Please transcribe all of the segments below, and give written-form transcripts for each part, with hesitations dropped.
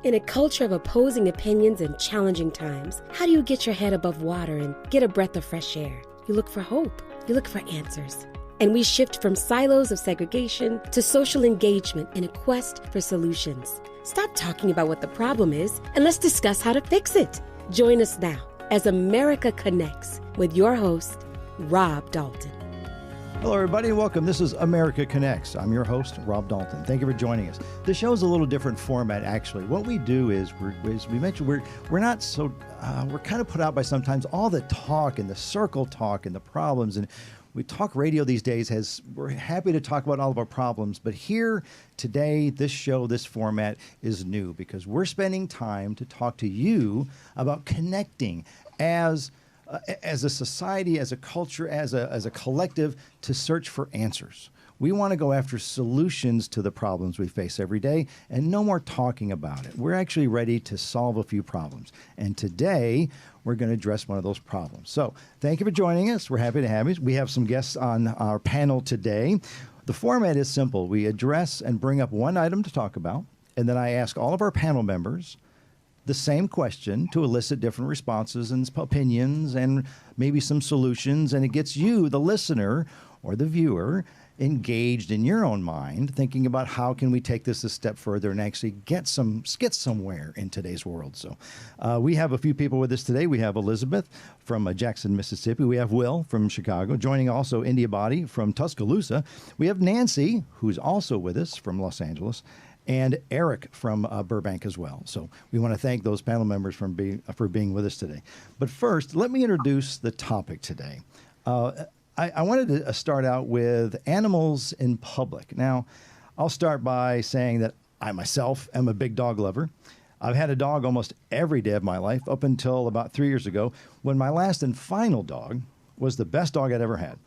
In a culture of opposing opinions and challenging times, how do you get your head above water and get a breath of fresh air? You look for hope. You look for answers. And we shift from silos of segregation to social engagement in a quest for solutions. Stop talking about what the problem is and let's discuss how to fix it. Join us now as America Connects with your host, Rob Dalton. Hello, everybody, and welcome. This is America Connects. I'm your host, Rob Dalton. Thank you for joining us. The show is a little different format, actually. What we do is, as we mentioned, we're not so, we're kind of put out by sometimes all the talk and the circle talk and the problems. And we talk radio these days. We're happy to talk about all of our problems. But here today, this show, this format is new because we're spending time to talk to you about connecting as a society, as a culture, as a collective, to search for answers. We want to go after solutions to the problems we face every day and no more talking about it. We're actually ready to solve a few problems. And today, we're going to address one of those problems. So thank you for joining us. We're happy to have you. We have some guests on our panel today. The format is simple. We address and bring up one item to talk about, and then I ask all of our panel members the same question to elicit different responses and opinions and maybe some solutions. And it gets you, the listener or the viewer, engaged in your own mind, thinking about how can we take this a step further and actually get somewhere in today's world. So we have a few people with us today. We have Elizabeth from Jackson, Mississippi. We have Will from Chicago, joining also India Body from Tuscaloosa. We have Nancy, who's also with us from Los Angeles, and Eric from Burbank as well. So we want to thank those panel members for being with us today. But first, let me introduce the topic today. I wanted to start out with animals in public. Now, I'll start by saying that I myself am a big dog lover. I've had a dog almost every day of my life up until about 3 years ago when my last and final dog was the best dog I'd ever had.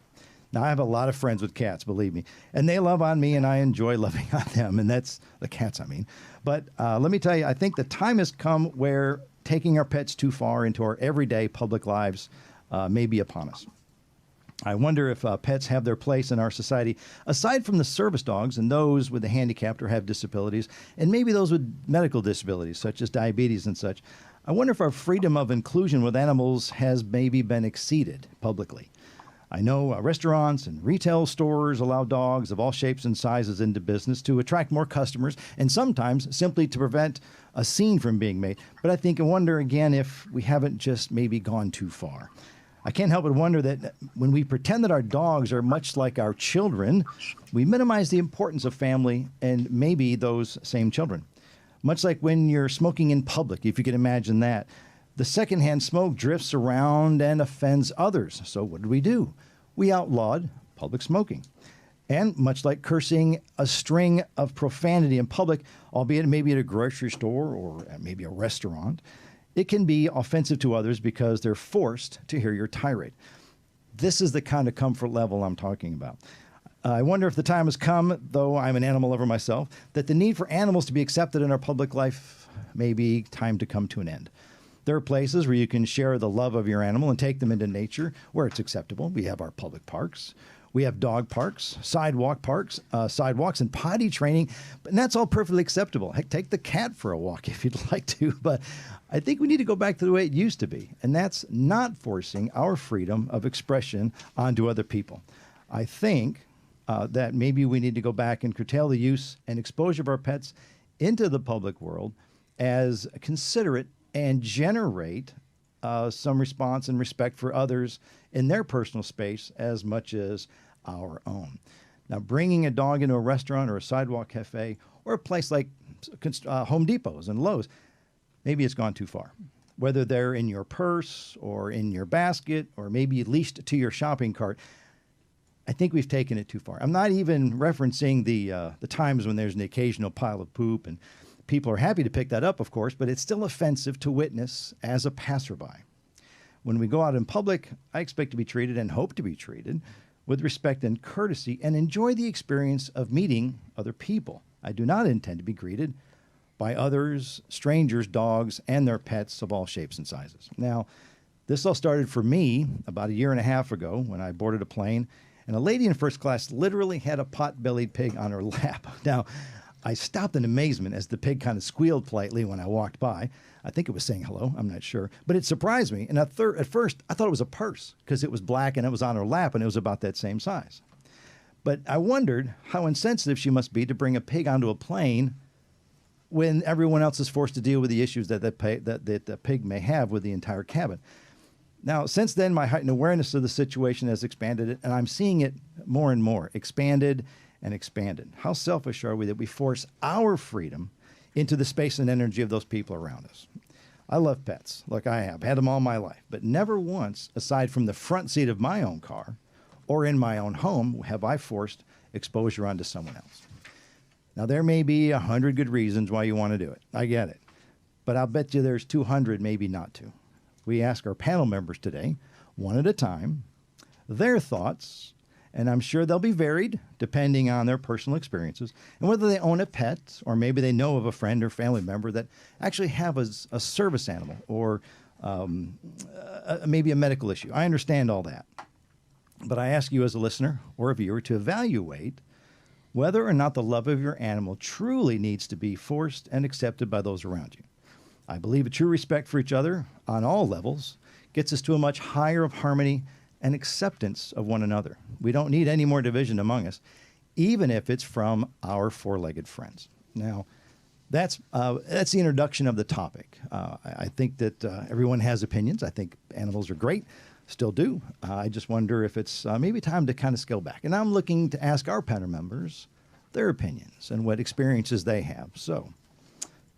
Now, I have a lot of friends with cats, believe me, and they love on me, and I enjoy loving on them, and that's the cats, I mean. But let me tell you, I think the time has come where taking our pets too far into our everyday public lives may be upon us. I wonder if pets have their place in our society, aside from the service dogs and those with the handicapped or have disabilities, and maybe those with medical disabilities, such as diabetes and such. I wonder if our freedom of inclusion with animals has maybe been exceeded publicly. I know restaurants and retail stores allow dogs of all shapes and sizes into business to attract more customers and sometimes simply to prevent a scene from being made. But I wonder again if we haven't just maybe gone too far. I can't help but wonder that when we pretend that our dogs are much like our children, we minimize the importance of family and maybe those same children. Much like when you're smoking in public, if you can imagine that. The secondhand smoke drifts around and offends others. So what do? We outlawed public smoking. And much like cursing a string of profanity in public, albeit maybe at a grocery store or maybe a restaurant, it can be offensive to others because they're forced to hear your tirade. This is the kind of comfort level I'm talking about. I wonder if the time has come, though I'm an animal lover myself, that the need for animals to be accepted in our public life may be time to come to an end. There are places where you can share the love of your animal and take them into nature where it's acceptable. We have our public parks. We have dog parks, sidewalks, and potty training. And that's all perfectly acceptable. Heck, take the cat for a walk if you'd like to. But I think we need to go back to the way it used to be. And that's not forcing our freedom of expression onto other people. I think that maybe we need to go back and curtail the use and exposure of our pets into the public world as considerate and generate some response and respect for others in their personal space as much as our own. Now, bringing a dog into a restaurant or a sidewalk cafe or a place like Home Depots and Lowe's, maybe it's gone too far. Whether they're in your purse or in your basket or maybe leashed to your shopping cart, I think we've taken it too far. I'm not even referencing the times when there's an occasional pile of poop, and people are happy to pick that up, of course, but it's still offensive to witness as a passerby. When we go out in public, I expect to be treated and hope to be treated with respect and courtesy and enjoy the experience of meeting other people. I do not intend to be greeted by others, strangers, dogs, and their pets of all shapes and sizes. Now, this all started for me about a year and a half ago when I boarded a plane, and a lady in first class literally had a pot-bellied pig on her lap. Now, I stopped in amazement as the pig kind of squealed politely when I walked by. I think it was saying hello. I'm not sure. But it surprised me. And at first, I thought it was a purse because it was black and it was on her lap and it was about that same size. But I wondered how insensitive she must be to bring a pig onto a plane when everyone else is forced to deal with the issues that the pig may have with the entire cabin. Now, since then, my heightened awareness of the situation has expanded, and I'm seeing it more and more, expanded and expanded. How selfish are we that we force our freedom into the space and energy of those people around us? I love pets. Look, I have had them all my life, but never once, aside from the front seat of my own car or in my own home, have I forced exposure onto someone else. Now, there may be 100 good reasons why you want to do it. I get it. But I'll bet you there's 200 maybe not to. We ask our panel members today, one at a time, their thoughts, and I'm sure they'll be varied depending on their personal experiences and whether they own a pet or maybe they know of a friend or family member that actually have a service animal or maybe a medical issue. I understand all that. But I ask you as a listener or a viewer to evaluate whether or not the love of your animal truly needs to be forced and accepted by those around you. I believe a true respect for each other on all levels gets us to a much higher of harmony and acceptance of one another. We don't need any more division among us, even if it's from our four-legged friends. Now, that's the introduction of the topic. I think that everyone has opinions. I think animals are great. Still do. I just wonder if it's maybe time to kind of scale back. And I'm looking to ask our panel members their opinions and what experiences they have. So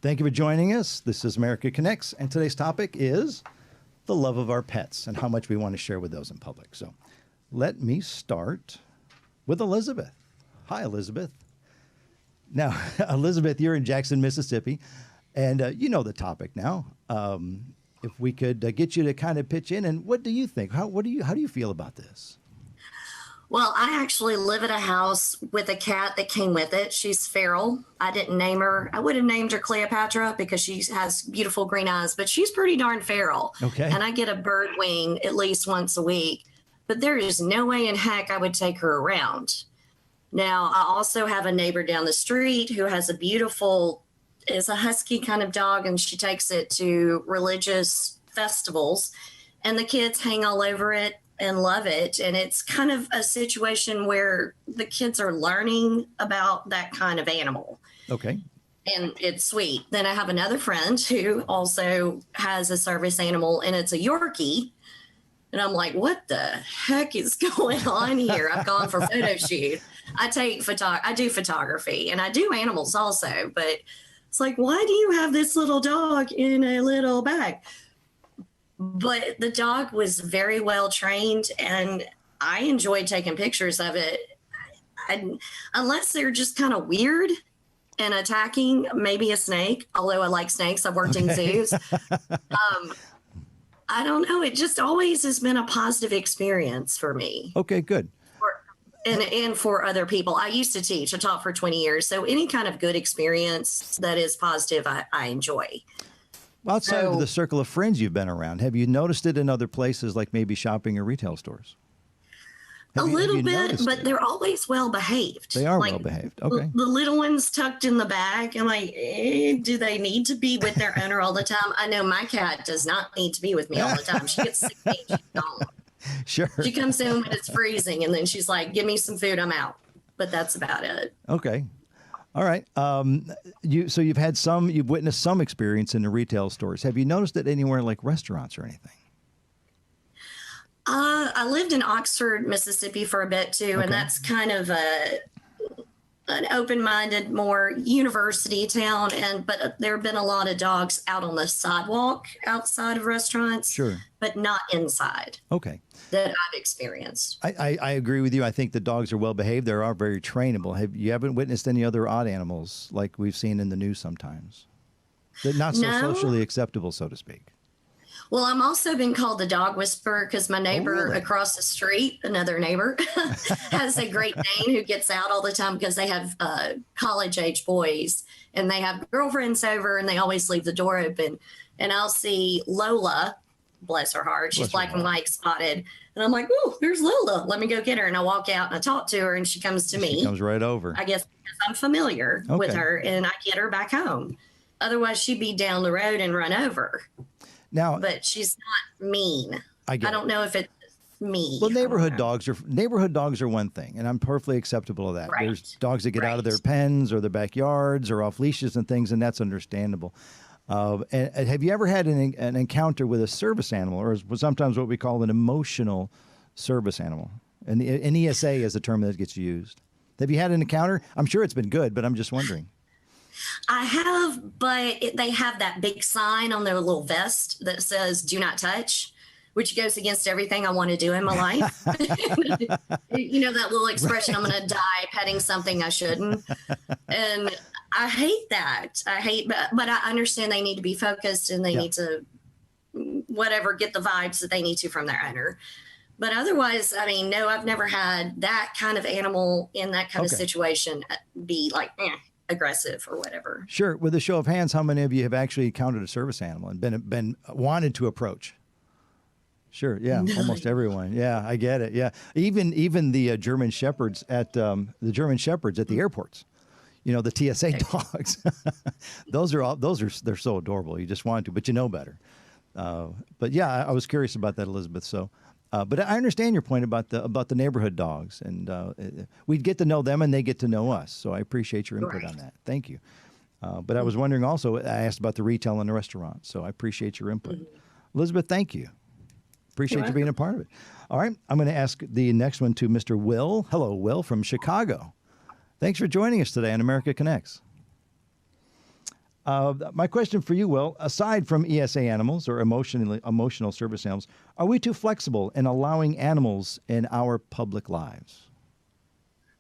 thank you for joining us. This is America Connects, and today's topic is the love of our pets and how much we want to share with those in public. So let me start with Elizabeth. Hi, Elizabeth. Now, Elizabeth, you're in Jackson, Mississippi, and you know the topic now. If we could get you to kind of pitch in, and what do you think? How do you feel about this? Well, I actually live at a house with a cat that came with it. She's feral. I didn't name her. I would have named her Cleopatra because she has beautiful green eyes, but she's pretty darn feral. Okay. And I get a bird wing at least once a week, but there is no way in heck I would take her around. Now, I also have a neighbor down the street who has is a husky kind of dog, and she takes it to religious festivals, and the kids hang all over it and love it. And it's kind of a situation where the kids are learning about that kind of animal. Okay. And it's sweet. Then I have another friend who also has a service animal, and it's a Yorkie. And I'm like, what the heck is going on here? I've gone for photo shoot. I do photography, and I do animals also, but it's like, why do you have this little dog in a little bag? But the dog was very well trained, and I enjoyed taking pictures of it. Unless they're just kind of weird and attacking, maybe a snake, although I like snakes. I've worked in zoos. I don't know. It just always has been a positive experience for me. Okay, good. And for other people. I used to teach. I taught for 20 years. So any kind of good experience that is positive, I enjoy. Outside of the circle of friends you've been around, have you noticed it in other places like maybe shopping or retail stores? A little bit, but they're always well behaved. They are well behaved. Okay. The little ones tucked in the bag. I'm like, do they need to be with their owner all the time? I know my cat does not need to be with me all the time. She gets sick of me. She don't. Sure. She comes in when it's freezing, and then she's like, give me some food, I'm out. But that's about it. Okay. All right. So you've witnessed some experience in the retail stores. Have you noticed it anywhere like restaurants or anything? I lived in Oxford, Mississippi for a bit too, Okay. and that's kind of an open-minded, more university town. But there have been a lot of dogs out on the sidewalk outside of restaurants, Sure, but not inside. Okay. That I've experienced. I agree with you. I think the dogs are well behaved. They are very trainable. You haven't witnessed any other odd animals like we've seen in the news sometimes? They're not so socially acceptable, so to speak. Well, I'm also been called the dog whisperer because my neighbor across the street, another neighbor, has a Great Dane who gets out all the time because they have college-age boys, and they have girlfriends over, and they always leave the door open. And I'll see Lola, bless her heart, she's black and white spotted, And I'm like, oh, there's Lola. Let me go get her. And I walk out and I talk to her and she comes to me. She comes right over. I guess because I'm familiar with her, and I get her back home. Otherwise, she'd be down the road and run over. Now, but she's not mean. I don't know if it's me. Well, neighborhood dogs are one thing, and I'm perfectly acceptable of that. Right. There's dogs that get out of their pens or their backyards or off leashes and things, and that's understandable. And have you ever had an encounter with a service animal, or sometimes what we call an emotional service animal? And an E.S.A. is the term that gets used. Have you had an encounter? I'm sure it's been good, but I'm just wondering. I have, but they have that big sign on their little vest that says "Do not touch," which goes against everything I want to do in my life. You know, that little expression, I'm going to die petting something I shouldn't. And I hate that. But I understand they need to be focused and they need to, get the vibes that they need to from their owner. But otherwise, I mean, no, I've never had that kind of animal in that kind of situation be like, aggressive or whatever. Sure. With a show of hands, how many of you have actually encountered a service animal and been wanted to approach? Sure. Yeah. Almost everyone. Yeah, I get it. Yeah. Even the German Shepherds at the airports. You know, the TSA dogs. They're so adorable. You just want to, but you know better. But yeah, I was curious about that, Elizabeth. So, but I understand your point about the neighborhood dogs, and we'd get to know them and they get to know us. So I appreciate your input on that. Thank you. But I was wondering also, I asked about the retail and the restaurant. So I appreciate your input. Elizabeth, thank you. Appreciate you being a part of it. All right. I'm going to ask the next one to Mr. Will. Hello, Will from Chicago. Thanks for joining us today on America Connects. My question for you, Will, aside from E.S.A. animals or emotional service animals, are we too flexible in allowing animals in our public lives?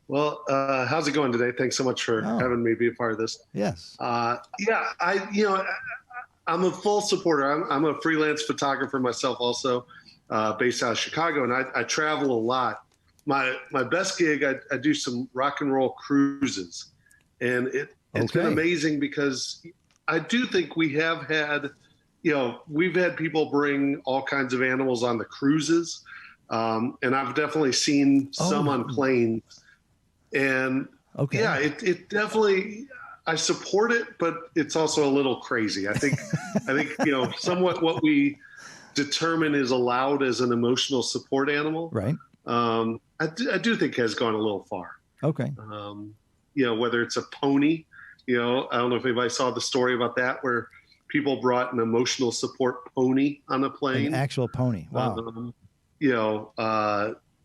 Well, how's it going today? Thanks so much for having me be a part of this. Yes. I'm a full supporter. I'm a freelance photographer myself also, based out of Chicago, and I travel a lot. My best gig, I do some rock and roll cruises, and it's been amazing because I do think we have had, we've had people bring all kinds of animals on the cruises, and I've definitely seen some on planes, and it definitely, I support it, but it's also a little crazy. I think somewhat what we determine is allowed as an emotional support animal, right? I do think has gone a little far. Okay. Whether it's a pony, I don't know if anybody saw the story about that, where people brought an emotional support pony on a plane. An actual pony. Wow.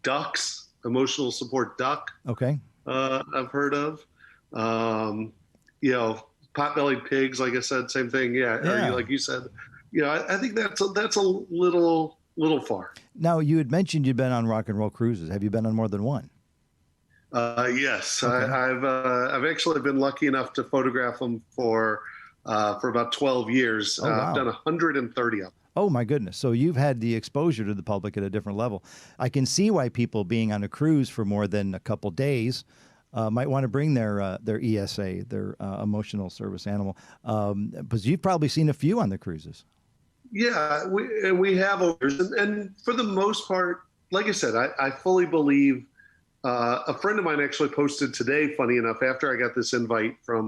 Ducks, emotional support duck. Okay. I've heard of. Pot-bellied pigs, like I said, same thing. Yeah. Or like you said, I think that's a little far. Now, you had mentioned you've been on rock and roll cruises. Have you been on more than one? Yes, okay. I've actually been lucky enough to photograph them for about 12 years. I've done 130 of them. Oh my goodness! So you've had the exposure to the public at a different level. I can see why people being on a cruise for more than a couple days might want to bring their E.S.A., their emotional service animal, because you've probably seen a few on the cruises. Yeah, we have and for the most part, like I said, I fully believe. A friend of mine actually posted today, funny enough, after I got this invite from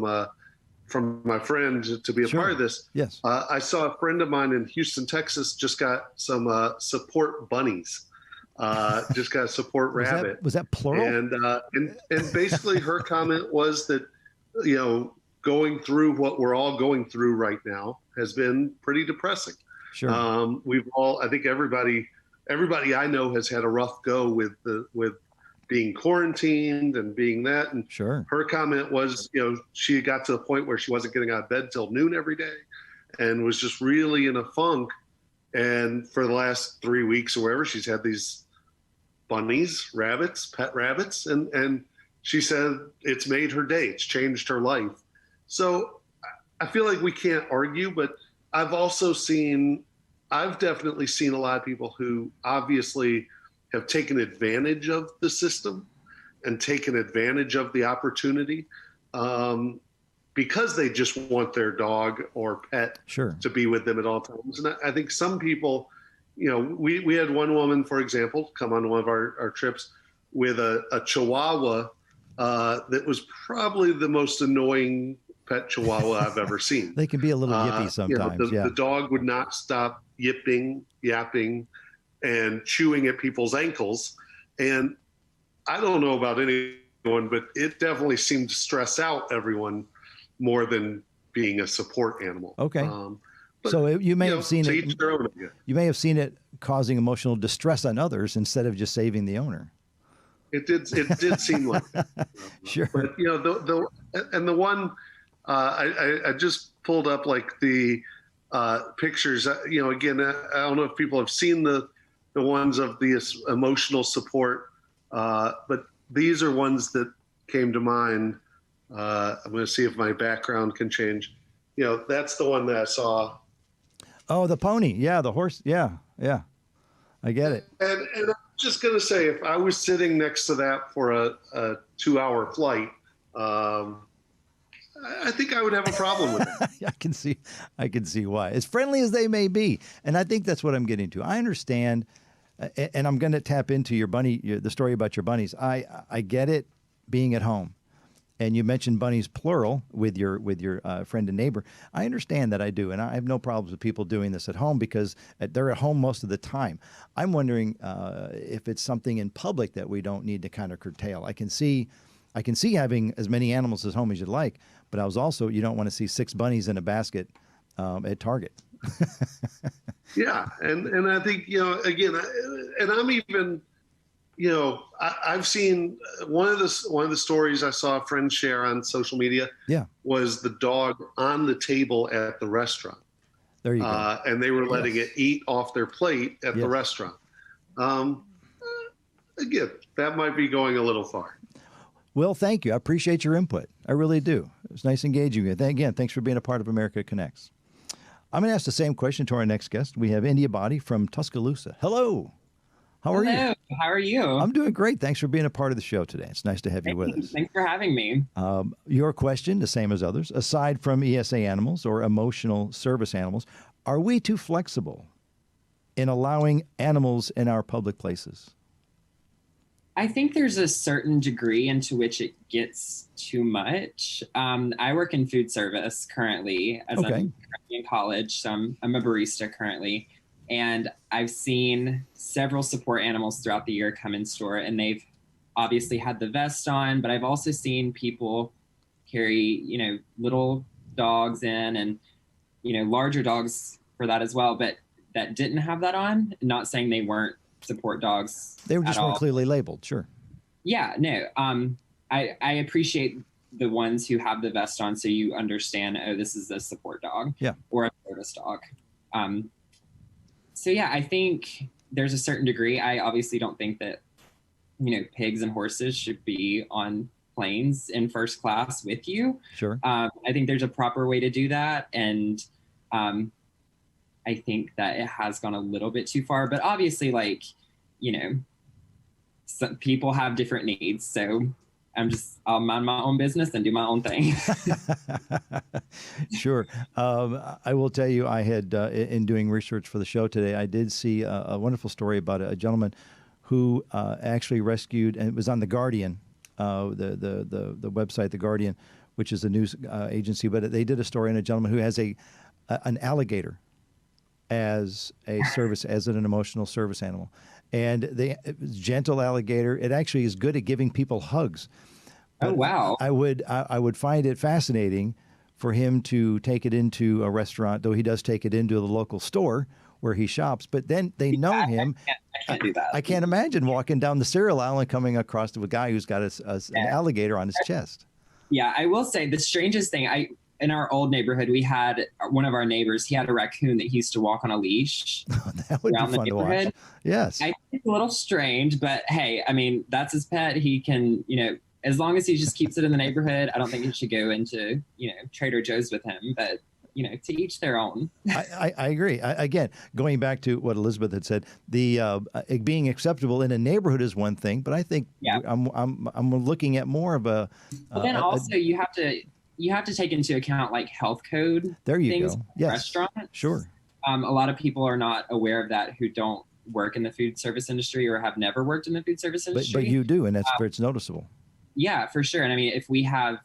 my friend to be a part of this. Yes. I saw a friend of mine in Houston, Texas, just got some support bunnies. Just got a support rabbit. Was that plural? And basically her comment was that, going through what we're all going through right now has been pretty depressing. Sure. I think everybody I know has had a rough go with being quarantined and being that. And sure. Her comment was, she got to the point where she wasn't getting out of bed till noon every day and was just really in a funk. And for the last 3 weeks or wherever, she's had these bunnies, rabbits, pet rabbits. And she said it's made her day. It's changed her life. So I feel like we can't argue, but I've definitely seen a lot of people who obviously have taken advantage of the system and taken advantage of the opportunity because they just want their dog or pet sure. to be with them at all times. And I think some people, we had one woman, for example, come on one of our trips with a Chihuahua that was probably the most annoying pet Chihuahua I've ever seen. They can be a little yippy sometimes. The dog would not stop yapping, and chewing at people's ankles. And I don't know about anyone, but it definitely seemed to stress out everyone more than being a support animal. Okay. So you may have seen it. You may have seen it causing emotional distress on others instead of just saving the owner. It did seem like that. Sure. But the one I just pulled up like the pictures. Again, I don't know if people have seen the ones of the emotional support, but these are ones that came to mind. I'm going to see if my background can change. That's the one that I saw. Oh, the pony. Yeah, the horse. Yeah. I get it. And I'm just going to say, if I was sitting next to that for a 2-hour flight, I think I would have a problem with it. I can see why. As friendly as they may be, and I think that's what I'm getting to. I understand, and I'm going to tap into the story about your bunnies. I get it, being at home, and you mentioned bunnies plural with your friend and neighbor. I understand that, I do, and I have no problems with people doing this at home because they're at home most of the time. I'm wondering if it's something in public that we don't need to kind of curtail. I can see having as many animals at home as you'd like, but you don't want to see 6 bunnies in a basket at Target. Yeah, and I think again, and I'm even, I've seen one of the stories I saw a friend share on social media. Yeah, was the dog on the table at the restaurant. There you go. And they were letting it eat off their plate at the restaurant. Again, that might be going a little far. Well, thank you. I appreciate your input. I really do. It's nice engaging you. Again, thanks for being a part of America Connects. I'm going to ask the same question to our next guest. We have India Body from Tuscaloosa. Hello. How are you? How are you? I'm doing great. Thanks for being a part of the show today. It's nice to have you with us. Thanks for having me. Your question, the same as others, aside from E.S.A. animals or emotional service animals, are we too flexible in allowing animals in our public places? I think there's a certain degree into which it gets too much. I work in food service currently as I'm currently in college. So I'm a barista currently. And I've seen several support animals throughout the year come in store, and they've obviously had the vest on, but I've also seen people carry, little dogs in and, larger dogs for that as well, but that didn't have that on. Not saying they weren't support dogs. They were just more clearly labeled. Sure. Yeah, no. I appreciate the ones who have the vest on, so you understand, this is a support dog or a service dog. So yeah, I think there's a certain degree. I obviously don't think that, pigs and horses should be on planes in first class with you. Sure. I think there's a proper way to do that. And I think that it has gone a little bit too far, but obviously some people have different needs. So I'll mind my own business and do my own thing. Sure. I will tell you, I had, in doing research for the show today, I did see a wonderful story about a gentleman who actually rescued, and it was on The Guardian, the website, The Guardian, which is a news agency, but they did a story on a gentleman who has an alligator as an emotional service animal. And it was gentle alligator. It actually is good at giving people hugs. But wow! I would find it fascinating for him to take it into a restaurant, though he does take it into the local store where he shops. But then they know him. I can't do that. I can't imagine walking down the cereal aisle and coming across to a guy who's got an alligator on his chest. Yeah, I will say the strangest thing. In our old neighborhood, we had one of our neighbors. He had a raccoon that he used to walk on a leash that would around be fun the neighborhood. To watch. Yes, I think it's a little strange, but hey, I mean, that's his pet. He can, as long as he just keeps it in the neighborhood, I don't think he should go into, Trader Joe's with him. But to each their own. I agree. Again, going back to what Elizabeth had said, the being acceptable in a neighborhood is one thing, but I think I'm looking at more of a. But then also you have to take into account like health code. There you things go. Yes. Restaurants. Sure. A lot of people are not aware of that who don't work in the food service industry or have never worked in the food service industry. But you do, and that's where it's noticeable. Yeah, for sure. And I mean, if we have,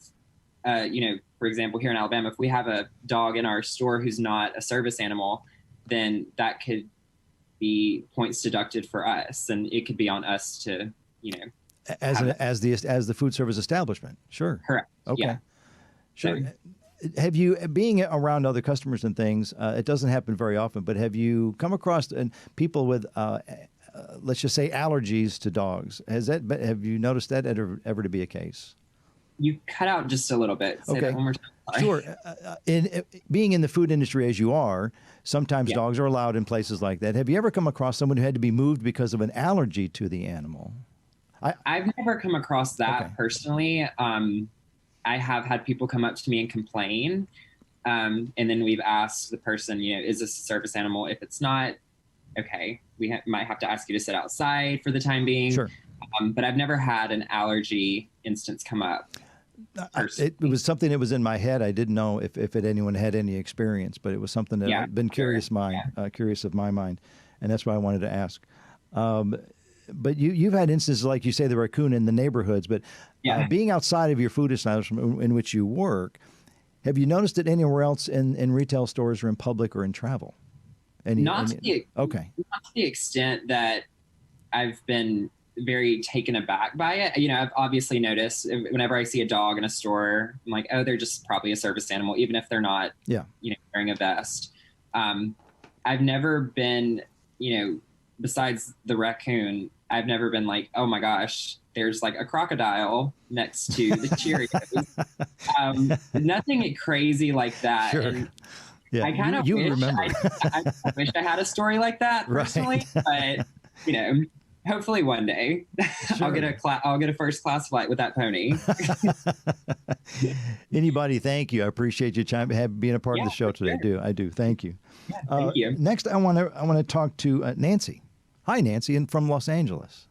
for example, here in Alabama, if we have a dog in our store who's not a service animal, then that could be points deducted for us, and it could be on us to, as the food service establishment. Sure. Correct. Okay. Yeah. Sure. Have you, being around other customers and things, it doesn't happen very often, but have you come across people with, let's just say, allergies to dogs? Have you noticed that ever to be a case? You cut out just a little bit. Say that one more time. Sure. Being in the food industry as you are, sometimes dogs are allowed in places like that. Have you ever come across someone who had to be moved because of an allergy to the animal? I've never come across that personally. I have had people come up to me and complain. And then we've asked the person, is this a service animal? If it's not, okay, we might have to ask you to sit outside for the time being. Sure. But I've never had an allergy instance come up. It was something that was in my head. I didn't know if anyone had any experience, but it was something that had been curious of my mind. And that's why I wanted to ask. But you've had instances, like you say, the raccoon in the neighborhoods, but being outside of your food establishment in which you work, have you noticed it anywhere else in retail stores or in public or in travel? Not to the extent that I've been very taken aback by it. I've obviously noticed whenever I see a dog in a store, I'm like, oh, they're just probably a service animal, even if they're not, wearing a vest. I've never been, besides the raccoon, I've never been like, oh my gosh, there's like a crocodile next to the Cheerios. Nothing crazy like that. Sure. And yeah. I kind of I wish I had a story like that personally, but hopefully one day I'll get a first class flight with that pony. Anybody, thank you. I appreciate you being a part of the show today. Sure. I do. Thank you. Yeah, thank you. Next, I want to talk to Nancy. Hi, Nancy, and from Los Angeles.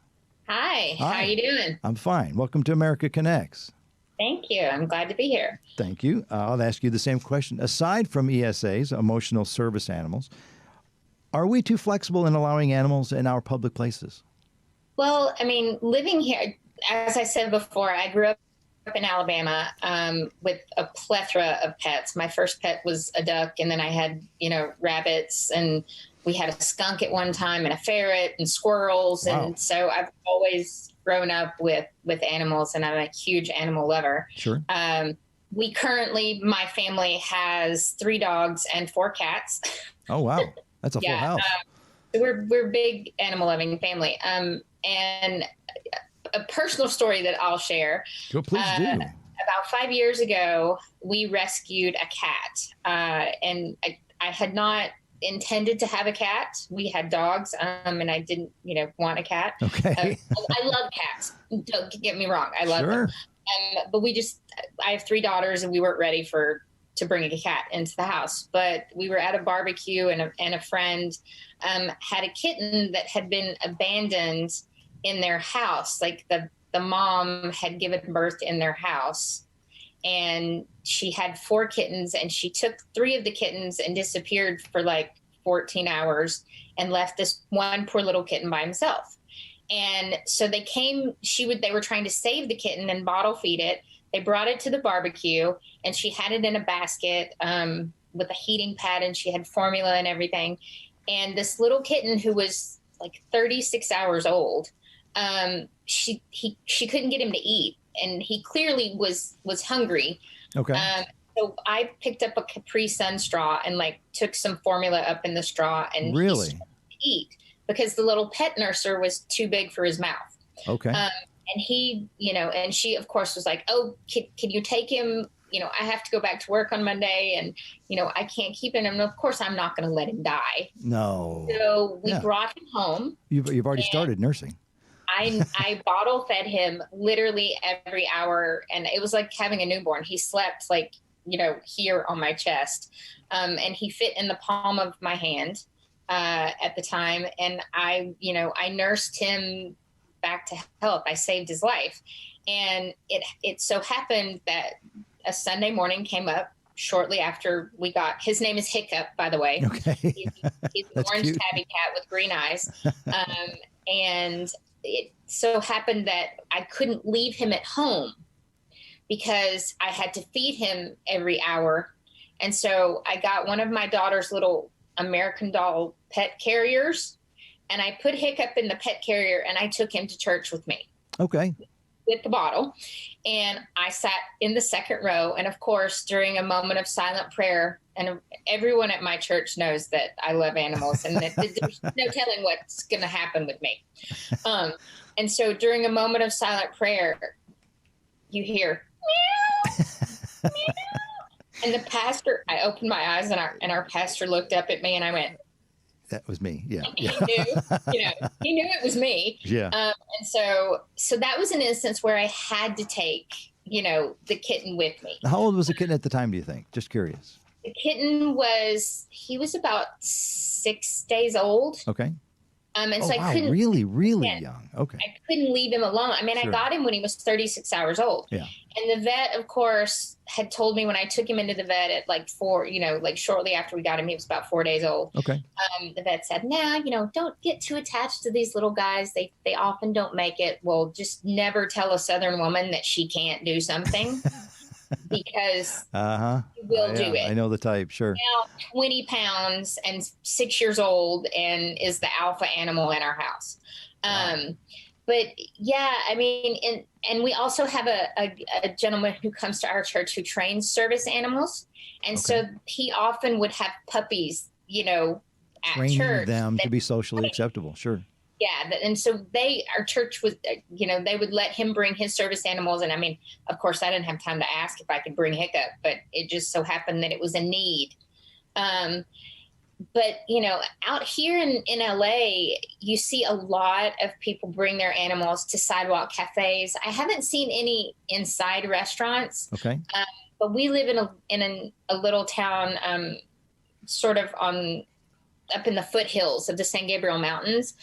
Hi. How are you doing? I'm fine. Welcome to America Connects. Thank you. I'm glad to be here. Thank you. I'll ask you the same question. Aside from E.S.A's, emotional service animals, are we too flexible in allowing animals in our public places? Well, I mean, living here, as I said before, I grew up in Alabama with a plethora of pets. My first pet was a duck, and then I had, rabbits, and we had a skunk at one time, and a ferret, and squirrels. Wow. And so I've always grown up with animals, and I'm a huge animal lover. Sure. My family has 3 dogs and 4 cats. Oh, wow. That's a full house. We're a big animal loving family. And a personal story that I'll share. Go, please do. About 5 years ago, we rescued a cat. And I had not intended to have a cat. We had dogs, and I didn't, want a cat. Okay. I love cats. Don't get me wrong. I love them. But I have 3 daughters, and we weren't ready to bring a cat into the house. But we were at a barbecue, and a friend had a kitten that had been abandoned in their house. Like the mom had given birth in their house, and she had 4 kittens, and she took 3 of the kittens and disappeared for like 14 hours and left this one poor little kitten by himself. And so they were trying to save the kitten and bottle feed it. They brought it to the barbecue, and she had it in a basket with a heating pad, and she had formula and everything. And this little kitten, who was like 36 hours old, she couldn't get him to eat, and he clearly was hungry. Okay. So I picked up a Capri Sun straw and took some formula up in the straw, and he started to eat because the little pet nurser was too big for his mouth. Okay. And he, and she of course was like, oh, can you take him? I have to go back to work on Monday, and, I can't keep him. And of course I'm not going to let him die. No. So we brought him home. You've already started nursing. I bottle fed him literally every hour, and it was like having a newborn. He slept here on my chest, and he fit in the palm of my hand at the time. And I nursed him back to health. I saved his life. And it so happened that a Sunday morning came up, shortly after we got, his name is Hiccup, by the way. Okay. He's an orange cute. tabby cat with green eyes. And it so happened that I couldn't leave him at home because I had to feed him every hour. And so I got one of my daughter's little American Doll pet carriers, and I put Hiccup in the pet carrier, and I took him to church with me. Okay. With the bottle. And I sat in the second row. And of course, during a moment of silent prayer, and everyone at my church knows that I love animals and that there's no telling what's going to happen with me. And so during a moment of silent prayer, you hear, meow, meow. And the pastor, I opened my eyes, and our pastor looked up at me, and I went, that was me. Yeah. He knew it was me. Yeah. And so that was an instance where I had to take, the kitten with me. How old was the kitten at the time, do you think? Just curious. The kitten he was about 6 days old. Okay. And so wow, I couldn't really young. Okay. I couldn't leave him alone. I mean, sure. I got him when he was 36 hours old. Yeah. And the vet, of course, had told me when I took him into the vet at like shortly after we got him, he was about 4 days old. Okay. The vet said, don't get too attached to these little guys. They often don't make it. Well, just never tell a Southern woman that she can't do something. Because you will do it. I know the type, sure. Now, 20 pounds and 6 years old and is the alpha animal in our house. Wow. But yeah, I mean, and we also have a gentleman who comes to our church who trains service animals. And so he often would have puppies, at training church. Them to be socially acceptable, sure. Yeah. And so our church was, they would let him bring his service animals. And I mean, of course, I didn't have time to ask if I could bring Hiccup, but it just so happened that it was a need. But, out here in LA, you see a lot of people bring their animals to sidewalk cafes. I haven't seen any inside restaurants. Okay. But we live in a little town, sort of up in the foothills of the San Gabriel Mountains,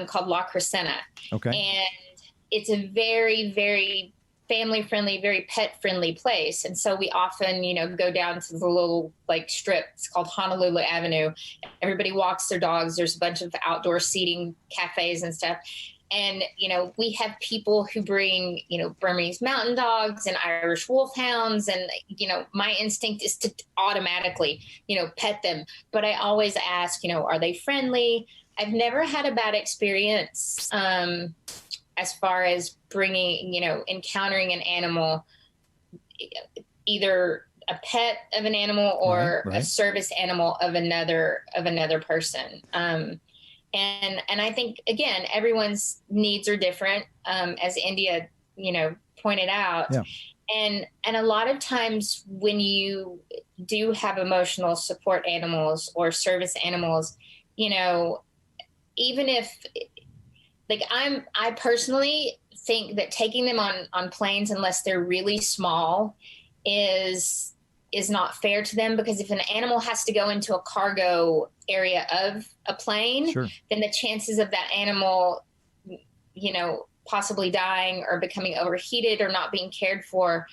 called La Crescenta. Okay. And it's a very, very family-friendly, very pet-friendly place. And so we often, go down to the little strip. It's called Honolulu Avenue. Everybody walks their dogs. There's a bunch of outdoor seating cafes and stuff. And, we have people who bring, Burmese mountain dogs and Irish wolfhounds. And, my instinct is to automatically, pet them. But I always ask, are they friendly? I've never had a bad experience as far as bringing, encountering an animal, either a pet of an animal or a service animal of another person. And I think, again, everyone's needs are different, as India, pointed out. Yeah. And a lot of times when you do have emotional support animals or service animals, even if I personally think that taking them on planes, unless they're really small, is not fair to them, because if an animal has to go into a cargo area of a plane, sure, then the chances of that animal, possibly dying or becoming overheated or not being cared for.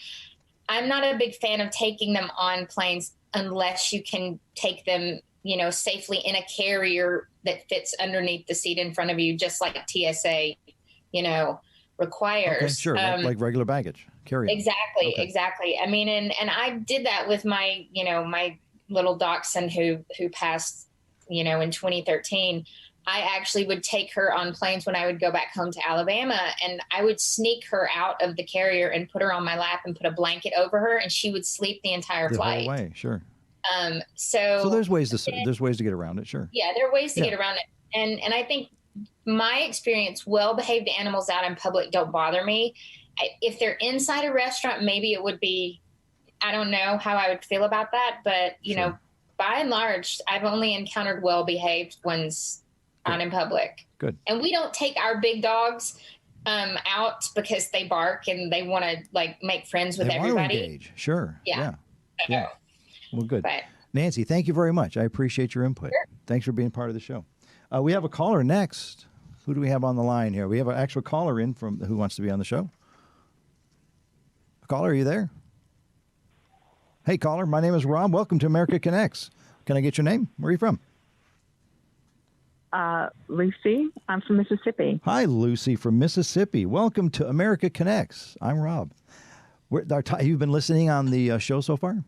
I'm not a big fan of taking them on planes unless you can take them, safely in a carrier that fits underneath the seat in front of you, just like TSA, requires. Okay, sure, like regular baggage. Carry-on. Exactly. I mean, and I did that with my, my little dachshund who passed, in 2013. I actually would take her on planes when I would go back home to Alabama, and I would sneak her out of the carrier and put her on my lap and put a blanket over her, and she would sleep the entire flight. The whole way, sure. So there's ways to get around it, sure. Yeah, there are ways to get around it. And I think my experience, well-behaved animals out in public don't bother me. If they're inside a restaurant, maybe it would be, I don't know how I would feel about that. But, sure, by and large, I've only encountered well-behaved ones out in public. Good. And we don't take our big dogs out because they bark and they want to make friends with everybody. Engage. Sure. Yeah. Well, good. But, Nancy, thank you very much. I appreciate your input. Sure. Thanks for being part of the show. We have a caller next. Who do we have on the line here? We have an actual caller in from who wants to be on the show. Caller, are you there? Hey, caller, my name is Rob. Welcome to America Connects. Can I get your name? Where are you from? Lucy. I'm from Mississippi. Hi, Lucy from Mississippi. Welcome to America Connects. I'm Rob. You've been listening on the show so far?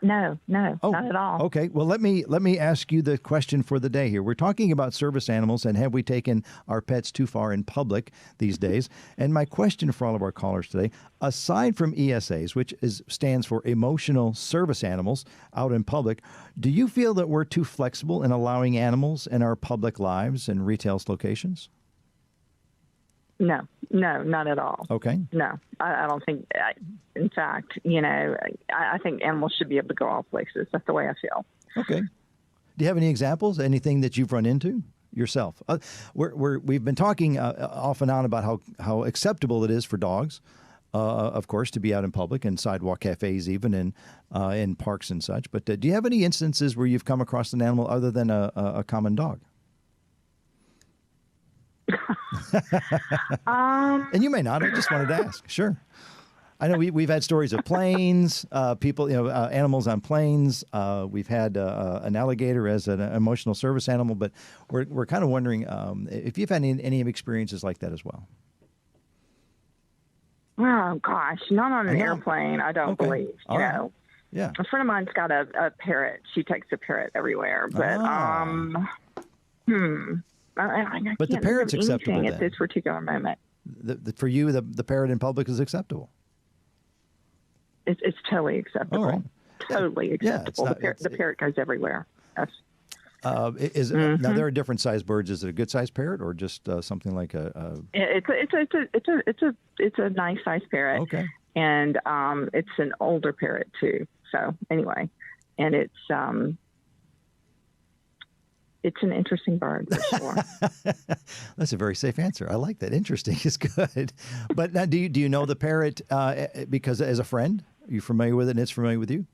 No, not at all. Okay. Well, let me ask you the question for the day here. We're talking about service animals and have we taken our pets too far in public these days? And my question for all of our callers today, aside from ESAs, which stands for emotional service animals out in public, do you feel that we're too flexible in allowing animals in our public lives and retail locations? No, not at all. Okay. No, I don't think. In fact, I think animals should be able to go all places. That's the way I feel. Okay. Do you have any examples? Anything that you've run into yourself? We've been talking off and on about how acceptable it is for dogs, of course, to be out in public and sidewalk cafes, even in parks and such. But do you have any instances where you've come across an animal other than a common dog? And you may not. I just wanted to ask. Sure. I know we've had stories of planes, people, animals on planes. We've had an alligator as an emotional service animal, but we're kind of wondering if you've had any experiences like that as well. Oh gosh, not on an airplane. I don't believe. Yeah. A friend of mine's got a parrot. She takes a parrot everywhere, but But the parrot's acceptable at this particular moment. For you, the parrot in public is acceptable. It's totally acceptable. All right. Totally acceptable. The parrot goes everywhere. Yes. Now there are different sized birds. Is it a good sized parrot or just something like a? It's a nice sized parrot. Okay. And it's an older parrot too. So anyway, and it's an interesting bird for sure. That's a very safe answer. I like that. Interesting is good. But now, do you know the parrot because as a friend? Are you familiar with it and it's familiar with you?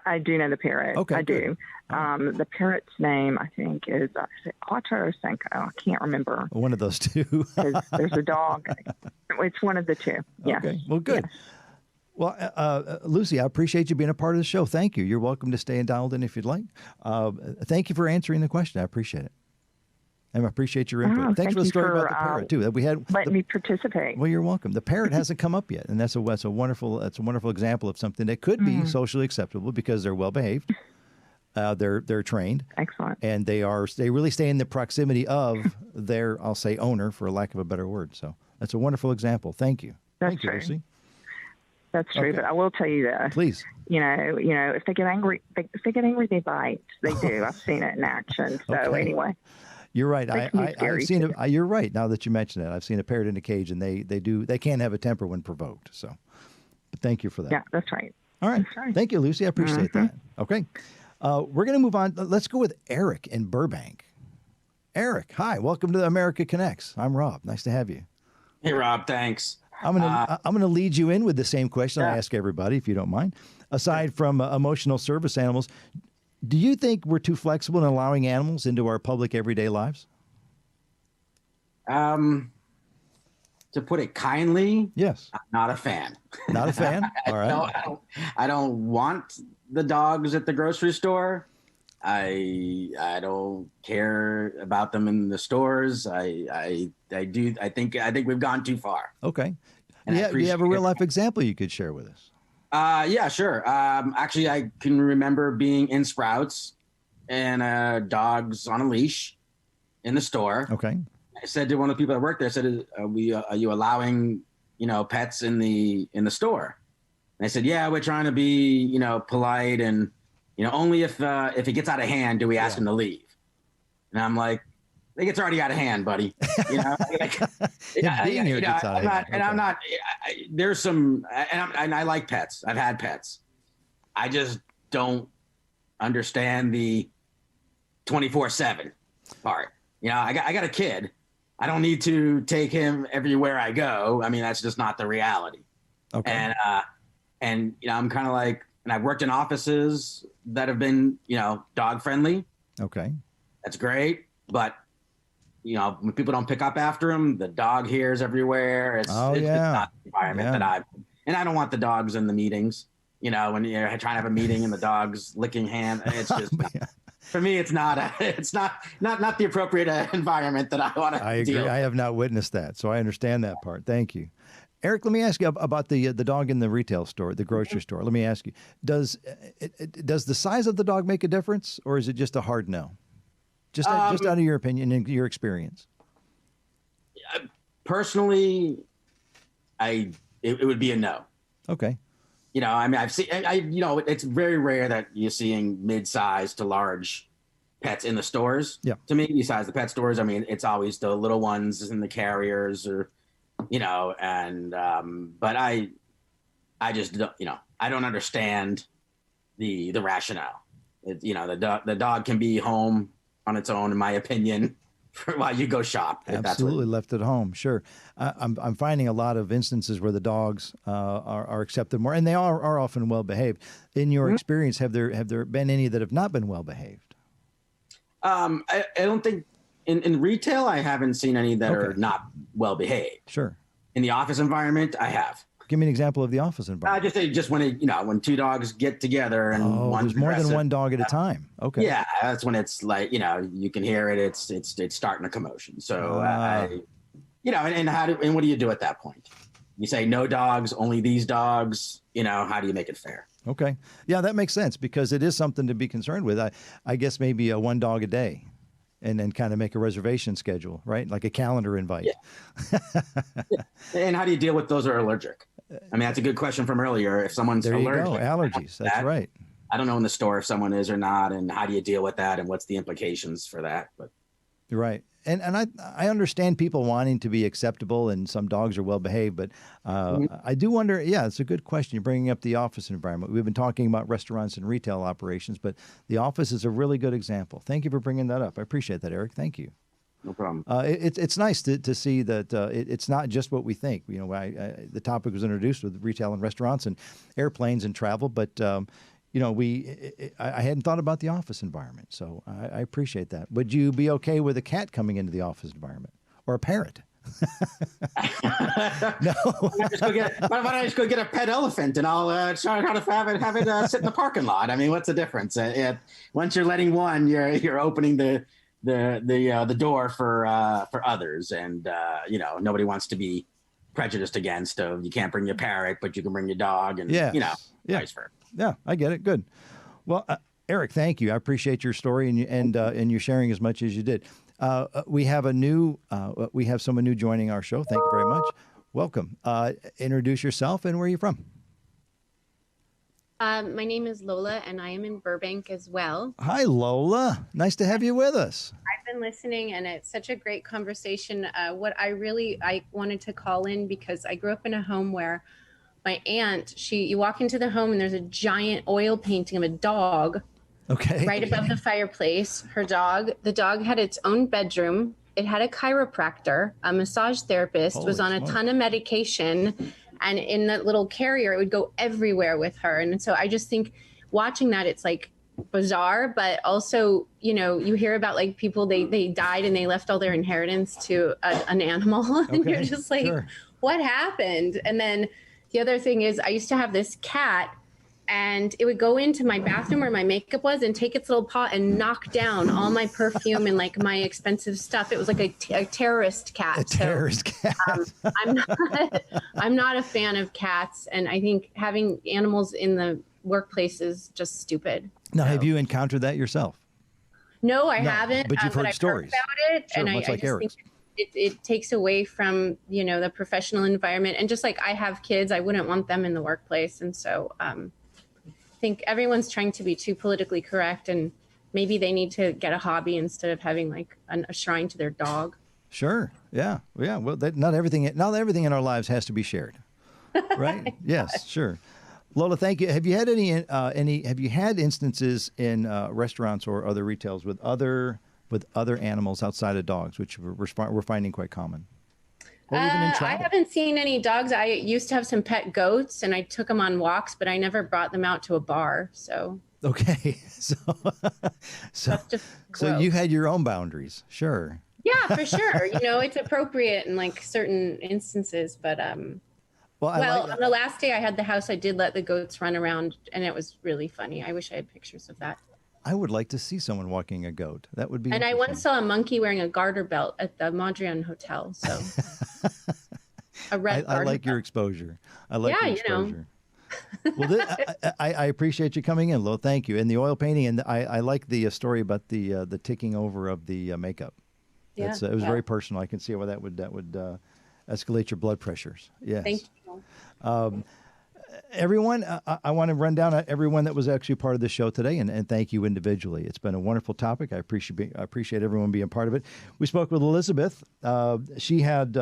I do know the parrot. Okay, I do. The parrot's name, I think, is Quattro or Senko. I can't remember. One of those two. There's a dog. It's one of the two. Yeah. Okay. Well, good. Yes. Well, Lucy, I appreciate you being a part of the show. Thank you. You're welcome to stay and dialed in if you'd like. Thank you for answering the question. I appreciate it. And I appreciate your input. Thanks for the story about the parrot too. That we had letting me participate. Well, you're welcome. The parrot hasn't come up yet, and that's a wonderful example of something that could be socially acceptable because they're well behaved. They're trained. Excellent. And they really stay in the proximity of their, I'll say, owner, for lack of a better word. So that's a wonderful example. Thank you. Thank you, Lucy. That's true, but I will tell you this. Please. If they get angry, they bite. They do. I've seen it in action. So anyway. You're right. I've seen it. You're right. Now that you mention it, I've seen a parrot in a cage, and they can have a temper when provoked. So, but thank you for that. Yeah, that's right. All right. That's right. Thank you, Lucy. I appreciate that. Okay. We're going to move on. Let's go with Eric in Burbank. Eric, hi. Welcome to America Connects. I'm Rob. Nice to have you. Hey, Rob. Thanks. I'm gonna lead you in with the same question I ask everybody, if you don't mind. Aside from emotional service animals, do you think we're too flexible in allowing animals into our public everyday lives? To put it kindly, yes. I'm not a fan. Not a fan? All right. I don't want the dogs at the grocery store. I don't care about them in the stores. I think we've gone too far. Okay. Do you have a real life example you could share with us? Yeah, sure. Actually, I can remember being in Sprouts and dogs on a leash in the store. Okay. I said to one of the people that worked there, I said, are you allowing, pets in the store? And they said, yeah, we're trying to be, polite and, only if it gets out of hand do we ask him to leave. And I'm like, I think it's already out of hand, buddy. There's some, and I like pets. I've had pets. I just don't understand the 24/7 part. I got a kid. I don't need to take him everywhere I go. I mean, that's just not the reality. Okay. And I'm kind of like, and I've worked in offices that have been, dog friendly. Okay. That's great. But when people don't pick up after him, the dog hears everywhere. It's just not the environment and I don't want the dogs in the meetings. You know, when you're trying to have a meeting and the dog's licking hand, it's just for me, it's not the appropriate environment that I want to. I agree. Deal with. I have not witnessed that, so I understand that part. Thank you. Eric, let me ask you about the dog in the retail store, the grocery store. Let me ask you, does the size of the dog make a difference, or is it just a hard no? Just out of your opinion and your experience. Personally, it would be a no. Okay. You know, I mean, I've seen, you know, it's very rare that you're seeing mid-sized to large pets in the stores. Yeah. To me, besides the pet stores, I mean, it's always the little ones in the carriers, or, you know, and but I just don't, you know, I don't understand the rationale. You know, the dog can be home on its own, in my opinion, while you go shop. Absolutely, left at home. Sure, I'm finding a lot of instances where the dogs are accepted more, and they are often well behaved. In your experience, have there been any that have not been well behaved? I don't think in retail I haven't seen any that are not well behaved. Sure. In the office environment, I have. Give me an example of the office environment. Just when two dogs get together and there's more than one dog at a time. Okay. Yeah, that's when it's like, you know, you can hear it. It's starting a commotion. So you know, and what do you do at that point? You say no dogs, only these dogs. You know, how do you make it fair? Okay. Yeah, that makes sense, because it is something to be concerned with. I guess maybe one dog a day. And then kind of make a reservation schedule, right? Like a calendar invite. Yeah. Yeah. And how do you deal with those who are allergic? I mean, that's a good question from earlier. If someone's allergic, allergies. That's right. I don't know in the store if someone is or not, and how do you deal with that, and what's the implications for that? But you're right. And I understand people wanting to be acceptable, and some dogs are well behaved, but I do wonder. Yeah, it's a good question. You're bringing up the office environment. We've been talking about restaurants and retail operations, but the office is a really good example. Thank you for bringing that up. I appreciate that, Eric. Thank you. No problem. It's nice to see that it's not just what we think. You know, the topic was introduced with retail and restaurants and airplanes and travel, but you know, I hadn't thought about the office environment, so I appreciate that. Would you be okay with a cat coming into the office environment, or a parrot? No. Why don't I just go get a pet elephant, and I'll try to have it sit in the parking lot? I mean, what's the difference? Once you're letting one, you're opening the door for others, and you know, nobody wants to be prejudiced against. You can't bring your parrot, but you can bring your dog, and you know, vice versa. Yeah, I get it. Good. Well, Eric, thank you. I appreciate your story and you sharing as much as you did. We have someone new joining our show. Thank you very much. Welcome. Introduce yourself and where are you from? My name is Lola, and I am in Burbank as well. Hi, Lola. Nice to have you with us. I've been listening, and it's such a great conversation. I wanted to call in because I grew up in a home where my aunt, you walk into the home and there's a giant oil painting of a dog. Okay. Right above the fireplace. The dog had its own bedroom. It had a chiropractor, a massage therapist, was on a ton of medication. And in that little carrier, it would go everywhere with her. And so I just think watching that, it's like bizarre, but also, you know, you hear about like people, they died and they left all their inheritance to an animal. And you're just like, what happened? And then the other thing is I used to have this cat, and it would go into my bathroom where my makeup was and take its little paw and knock down all my perfume and like my expensive stuff. It was like a terrorist cat. A terrorist cat. I'm not a fan of cats, and I think having animals in the workplace is just stupid. Now, have you encountered that yourself? No, I haven't. But you've heard stories about it, sure, and I just think it takes away from, you know, the professional environment. And just like I have kids, I wouldn't want them in the workplace. And so I think everyone's trying to be too politically correct, and maybe they need to get a hobby instead of having like a shrine to their dog. Sure. Yeah. Yeah. Well, not everything in our lives has to be shared. Right. Yes, sure. Lola, thank you. Have you had have you had instances in restaurants or other retails with other animals outside of dogs, which we're finding quite common? Or even in travel? I haven't seen any dogs. I used to have some pet goats, and I took them on walks, but I never brought them out to a bar. So okay, so you had your own boundaries, sure. Yeah, for sure. You know, it's appropriate in like certain instances, but Well, on the last day I had the house, I did let the goats run around, and it was really funny. I wish I had pictures of that. I would like to see someone walking a goat. That would be. And I once saw a monkey wearing a garter belt at the Mondrian Hotel. So a red garter I like your belt. exposure. I like your exposure. Well, I appreciate you coming in, Lo. Thank you. And the oil painting, and I like the story about the ticking over of the makeup. Yeah, it was very personal. I can see why that would escalate your blood pressures. Yes. Thank you. Everyone, I want to run down everyone that was actually part of the show today, and thank you individually. It's been a wonderful topic. I appreciate everyone being part of it. We spoke with Elizabeth. She had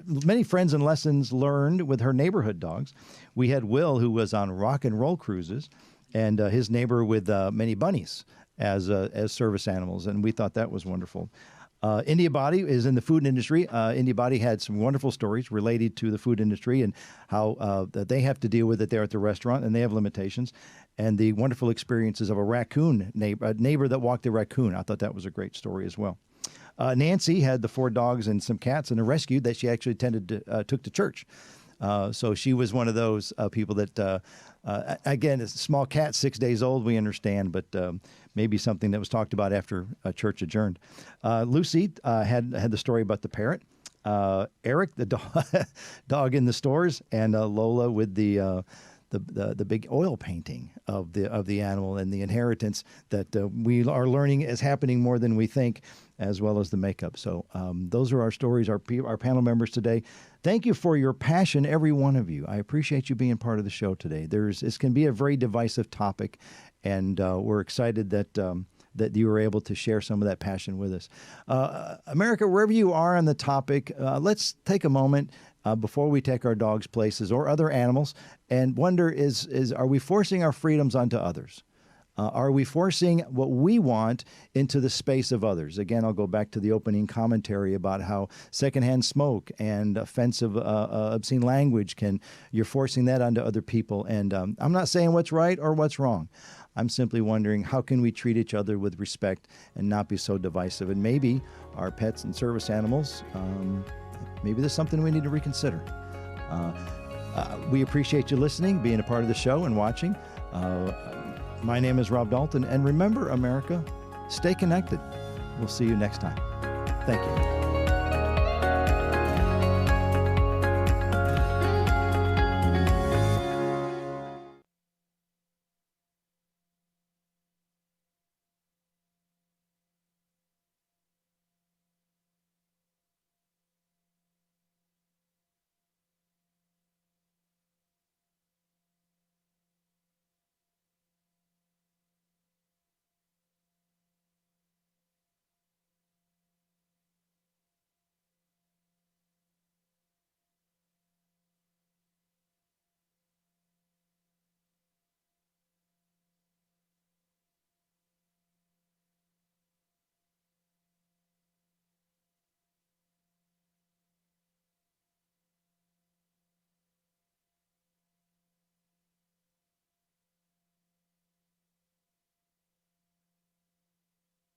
many friends and lessons learned with her neighborhood dogs. We had Will, who was on rock and roll cruises, and his neighbor with many bunnies as service animals, and we thought that was wonderful. India Body is in the food industry. India Body had some wonderful stories related to the food industry and how that they have to deal with it there at the restaurant, and they have limitations, and the wonderful experiences of a neighbor that walked a raccoon. I thought that was a great story as well. Nancy had the 4 dogs and some cats and a rescue that she actually took to church. So she was one of those people that, again, it's a small cat, 6 days old, we understand, but maybe something that was talked about after church adjourned. Lucy had the story about the parrot. Eric, the dog in the stores, and Lola with the big oil painting of the animal and the inheritance that we are learning is happening more than we think, as well as the makeup. So those are our stories, our panel members today. Thank you for your passion, every one of you. I appreciate you being part of the show today. This can be a very divisive topic, and we're excited that you were able to share some of that passion with us. America, wherever you are on the topic, let's take a moment before we take our dogs places or other animals and wonder, are we forcing our freedoms onto others? Are we forcing what we want into the space of others? Again, I'll go back to the opening commentary about how secondhand smoke and offensive, obscene language you're forcing that onto other people. And I'm not saying what's right or what's wrong. I'm simply wondering, how can we treat each other with respect and not be so divisive? And maybe our pets and service animals, maybe there's something we need to reconsider. We appreciate you listening, being a part of the show and watching. My name is Rob Dalton, and remember, America, stay connected. We'll see you next time. Thank you.